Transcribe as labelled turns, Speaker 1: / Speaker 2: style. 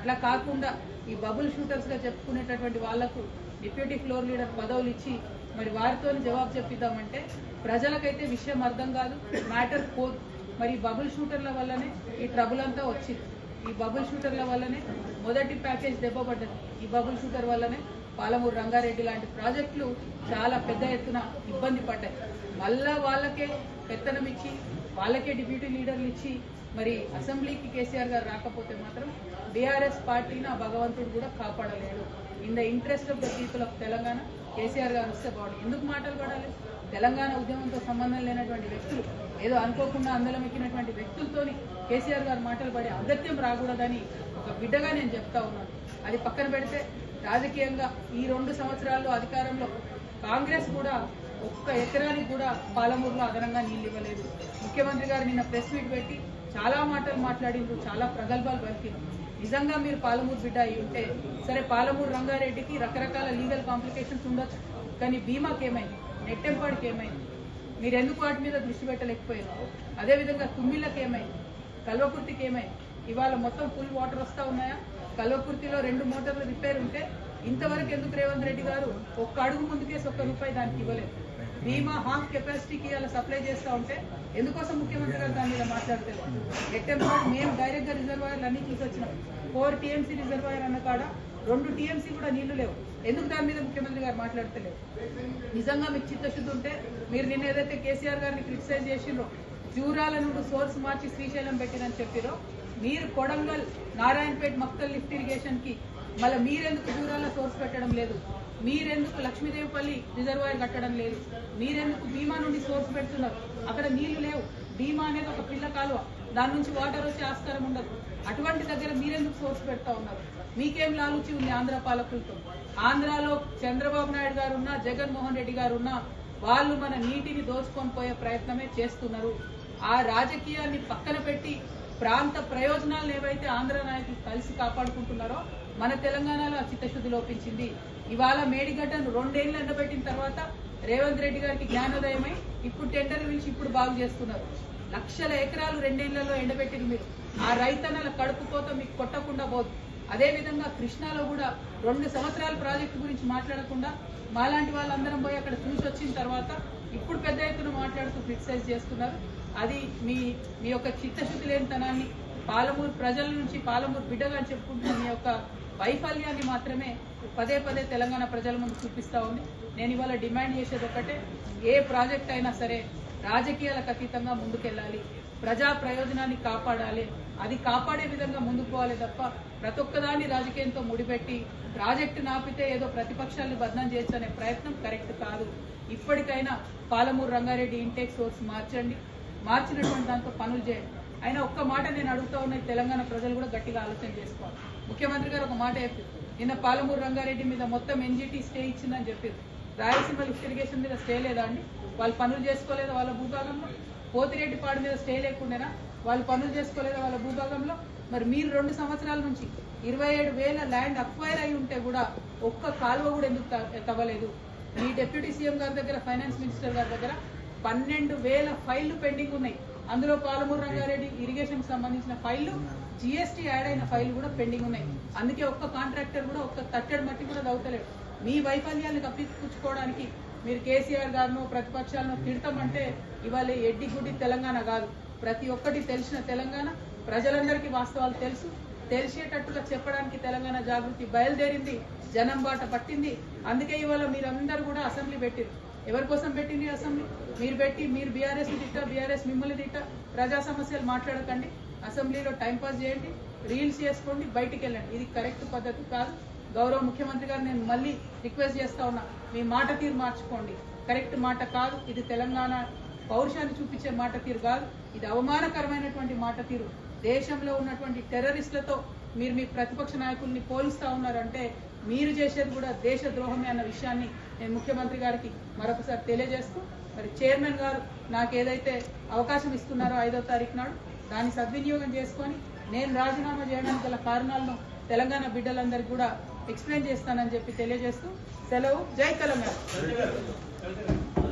Speaker 1: అట్లా కాకుండా ఈ బబుల్ షూటర్స్గా చెప్పుకునేటటువంటి వాళ్లకు డిప్యూటీ ఫ్లోర్ లీడర్ పదవులు ఇచ్చి మరి వారితో జవాబు చెప్పిద్దామంటే ప్రజలకైతే విషయం అర్థం కాదు, మ్యాటర్ పోదు. మరి బబుల్ షూటర్ల వల్లనే ఈ ట్రబుల్ అంతా వచ్చింది. ఈ బబుల్ షూటర్ల వల్లనే మొదటి ప్యాకేజ్ దెబ్బపడ్డది. ఈ బబుల్ షూటర్ వల్లనే పాలమూరు రంగారెడ్డి లాంటి ప్రాజెక్టులు చాలా పెద్ద ఎత్తున ఇబ్బంది పడ్డాయి. మళ్ళా వాళ్ళకే పెత్తనం ఇచ్చి వాళ్ళకే డిప్యూటీ లీడర్లు ఇచ్చి మరి అసెంబ్లీకి కేసీఆర్ గారు రాకపోతే మాత్రం బీఆర్ఎస్ పార్టీని ఆ భగవంతుడు కూడా కాపాడలేడు. In the interest of the people of Telangana KCR గారు వస్తే బాగుంది. ఎందుకు మాటలు పడాలి? తెలంగాణ ఉద్యమంతో సంబంధం లేనటువంటి వ్యక్తులు, ఏదో అనుకోకుండా అందలం ఎక్కినటువంటి వ్యక్తులతోని కేసీఆర్ గారు మాటలు పడే అగత్యం రాకూడదని ఒక బిడ్డగా నేను చెప్తా ఉన్నాను. అది పక్కన పెడితే రాజకీయంగా ఈ 2 సంవత్సరాల్లో అధికారంలో కాంగ్రెస్ కూడా ఒక్క ఎకరానికి కూడా పాలమూరులో అదనంగా నీళ్ళు ఇవ్వలేదు. ముఖ్యమంత్రి గారు నిన్న ప్రెస్ మీట్ పెట్టి చాలా మాటలు మాట్లాడిండ్రు, చాలా ప్రగల్భాలు పలికిండ్రు. నిజంగా మీరు పాలమూరు బిడ్డ అయి ఉంటే సరే, పాలమూరు రంగారెడ్డికి రకరకాల లీగల్ కాంప్లికేషన్స్ ఉండొచ్చు, కానీ బీమాకి ఏమైంది, నెట్టెంపాడికి ఏమైంది, మీరు ఎందుకు వాటి మీద దృష్టి పెట్టలేకపోయారు? అదేవిధంగా తుమ్మిళ్ళకి ఏమైంది, కల్వకుర్తికి ఏమైంది? ఇవాళ మొత్తం ఫుల్ వాటర్ వస్తూ ఉన్నాయా? కల్వకుర్తిలో 2 మోటార్లు రిపేర్ ఉంటే ఇంతవరకు ఎందుకు రేవంత్ రెడ్డి గారు ఒక్క అడుగు ముందుకేసి ₹1 దానికి ఇవ్వలేదు? బీమా హాఫ్ కెపాసిటీకి ఇలా సప్లై చేస్తూ ఉంటే ఎందుకోసం ముఖ్యమంత్రి గారు దాని మీద మాట్లాడలేదు? నెట్టెంపాడు మేము డైరెక్ట్గా రిజర్వాయర్లు అన్ని చూసి వచ్చినాం. 4 TMC రిజర్వాయర్ అన్న కాడ 2 TMC కూడా నీళ్లు లేవు. ఎందుకు దాని మీద ముఖ్యమంత్రి గారు మాట్లాడతలేరు? నిజంగా మీకు చిత్తశుద్ధి ఉంటే మీరు నిన్న ఏదైతే కేసీఆర్ గారిని క్రిటిసైజ్ చేసిండ్రో, జూరాల నుండి సోర్స్ మార్చి శ్రీశైలం పెట్టినని చెప్పిరో, మీరు కొడంగల్ నారాయణపేట మక్తల్ లిఫ్ట్ ఇరిగేషన్ కి మళ్ళీ మీరెందుకు జూరాల సోర్స్ పెట్టడం లేదు? మీరెందుకు లక్ష్మీదేవిపల్లి రిజర్వాయర్ కట్టడం లేదు? మీరెందుకు భీమా నుండి సోర్స్ పెడుతున్నారు? అక్కడ నీళ్లు లేవు. భీమా అనేది ఒక పిల్ల కాలువ, దాని నుంచి వాటర్ వచ్చే ఆస్కారం ఉండదు. అటువంటి దగ్గర మీరెందుకు సోర్స్ పెడతా ఉన్నారు? మీకేం లాలుచి ఉంది ఆంధ్ర పాలకులతో? ఆంధ్రాలో చంద్రబాబు నాయుడు గారు ఉన్నా, జగన్మోహన్ రెడ్డి గారు ఉన్నా, వాళ్ళు మన నీటిని దోచుకొని పోయే ప్రయత్నమే చేస్తున్నారు. ఆ రాజకీయాన్ని పక్కన పెట్టి ప్రాంత ప్రయోజనాలను ఏవైతే ఆంధ్ర నాయకులు కలిసి కాపాడుకుంటున్నారో మన తెలంగాణలో ఆ చిత్తశుద్ధి లోపించింది. ఇవాళ మేడిగడ్డను 2 ఏళ్లు ఎండబెట్టిన తర్వాత రేవంత్ రెడ్డి గారికి జ్ఞానోదయమై ఇప్పుడు టెండర్లు పిలిచి ఇప్పుడు బాగు చేస్తున్నారు. లక్షల ఎకరాలు 2 ఏళ్లలో ఎండబెట్టిరు మీరు. ఆ రైతన్నల కడుపు కోత మీకు కొట్టకుండా పోదు. అదేవిధంగా కృష్ణాలో కూడా 2 సంవత్సరాల ప్రాజెక్టు గురించి మాట్లాడకుండా మాలాంటి వాళ్ళందరం పోయి అక్కడ చూసి వచ్చిన తర్వాత ఇప్పుడు పెద్ద ఎత్తున మాట్లాడుతూ క్రిటిసైజ్ చేస్తున్నారు. అది మీ యొక్క చిత్తశుద్ధి లేనితనాన్ని, పాలమూరు ప్రజల నుంచి పాలమూరు బిడ్డగా అని చెప్పుకుంటున్న మీ యొక్క వైఫల్యాన్ని మాత్రమే పదే పదే తెలంగాణ ప్రజల ముందు చూపిస్తూ ఉంది. నేను ఇవాళ డిమాండ్ చేసేది ఒకటే, ఏ ప్రాజెక్ట్ అయినా సరే రాజకీయాలకు అతీతంగా ముందుకెళ్ళాలి, ప్రజా ప్రయోజనాన్ని కాపాడాలి. అది కాపాడే విధంగా ముందుకు పోవాలి తప్ప ప్రతి ఒక్కదాన్ని రాజకీయంతో ముడిపెట్టి ప్రాజెక్టు నాపితే ఏదో ప్రతిపక్షాలను బదనాం చేయొచ్చు అనే ప్రయత్నం కరెక్ట్ కాదు. ఇప్పటికైనా పాలమూరు రంగారెడ్డి ఇంటేక్ సోర్స్ మార్చండి, మార్చినటువంటి దాంతో పనులు చేయండి. అయినా ఒక్క మాట నేను అడుగుతా ఉన్న తెలంగాణ ప్రజలు కూడా గట్టిగా ఆలోచన చేసుకోవాలి. ముఖ్యమంత్రి గారు ఒక మాట చెప్పారు, నిన్న పాలమూరు రంగారెడ్డి మీద మొత్తం NGT స్టే ఇచ్చిందని చెప్పారు. రాయలసీమ లిఫ్ట్ ఇరిగేషన్ మీద స్టే లేదా అండి? వాళ్ళు పనులు చేసుకోలేదా వాళ్ళ భూభాగంలో? పోతిరెడ్డిపాడు మీద స్టే లేకుండానా? వాళ్ళు పనులు చేసుకోలేదా వాళ్ళ భూభాగంలో? మరి మీరు 2 సంవత్సరాల నుంచి 27,000 ల్యాండ్ అక్వైర్ అయి ఉంటే కూడా ఒక్క కాలువ కూడా ఎందుకు తవ్వలేదు? మీ డిప్యూటీ సీఎం గారి దగ్గర, ఫైనాన్స్ మినిస్టర్ గారి దగ్గర 12,000 ఫైళ్లు పెండింగ్ ఉన్నాయి. అందులో పాలమూరు రంగారెడ్డి ఇరిగేషన్ సంబంధించిన ఫైళ్లు, GST యాడ్ అయిన ఫైళ్లు కూడా పెండింగ్ ఉన్నాయి. అందుకే ఒక్క కాంట్రాక్టర్ కూడా ఒక్క తట్టెడు మట్టి కూడా దవ్వుతలేడు. మీ వైఫల్యాన్ని కప్పిపుచ్చుకోవడానికి మీరు కేసీఆర్ గారినో ప్రతిపక్షాలను తిడతామంటే ఇవాళ ఎడ్డి గుడ్డి తెలంగాణ కాదు, ప్రతి ఒక్కటి తెలిసిన తెలంగాణ. ప్రజలందరికీ వాస్తవాలు తెలుసు, తెలిసేటట్టుగా చెప్పడానికి తెలంగాణ జాగృతి బయలుదేరింది, జనం బాట పట్టింది. అందుకే ఇవాళ మీరందరూ కూడా అసెంబ్లీ పెట్టారు. ఎవరి కోసం పెట్టింది అసెంబ్లీ? మీరు పెట్టి మీరు బీఆర్ఎస్ తిట్టా, బీఆర్ఎస్ మిమ్మల్ని తిట్టా, ప్రజా సమస్యలు మాట్లాడకండి, అసెంబ్లీలో టైంపాస్ చేయండి, రీల్స్ చేసుకోండి, బయటికి వెళ్ళండి. ఇది కరెక్ట్ పద్ధతి కాదు. గౌరవ ముఖ్యమంత్రి గారు నేను మళ్ళీ రిక్వెస్ట్ చేస్తా ఉన్నా, మీ మాట తీరు మార్చుకోండి. కరెక్ట్ మాట కాదు ఇది. తెలంగాణ పౌరుషాన్ని చూపించే మాట తీరు కాదు, ఇది అవమానకరమైనటువంటి మాట తీరు. దేశంలో ఉన్నటువంటి టెర్రరిస్టులతో మీరు మీ ప్రతిపక్ష నాయకుల్ని పోలుస్తా ఉన్నారంటే మీరు చేసేది కూడా దేశద్రోహమే అన్న విషయాన్ని నేను ముఖ్యమంత్రి గారికి మరొకసారి తెలియజేస్తూ, మరి చైర్మన్ గారు నాకు ఏదైతే అవకాశం ఇస్తున్నారో 5వ తారీఖు నాడు దాన్ని సద్వినియోగం చేసుకొని నేను రాజీనామా చేయడానికి గల కారణాలను తెలంగాణ బిడ్డలందరికీ కూడా ఎక్స్ప్లెయిన్ చేస్తానని చెప్పి తెలియజేస్తూ సెలవు. జై తెలంగాణ.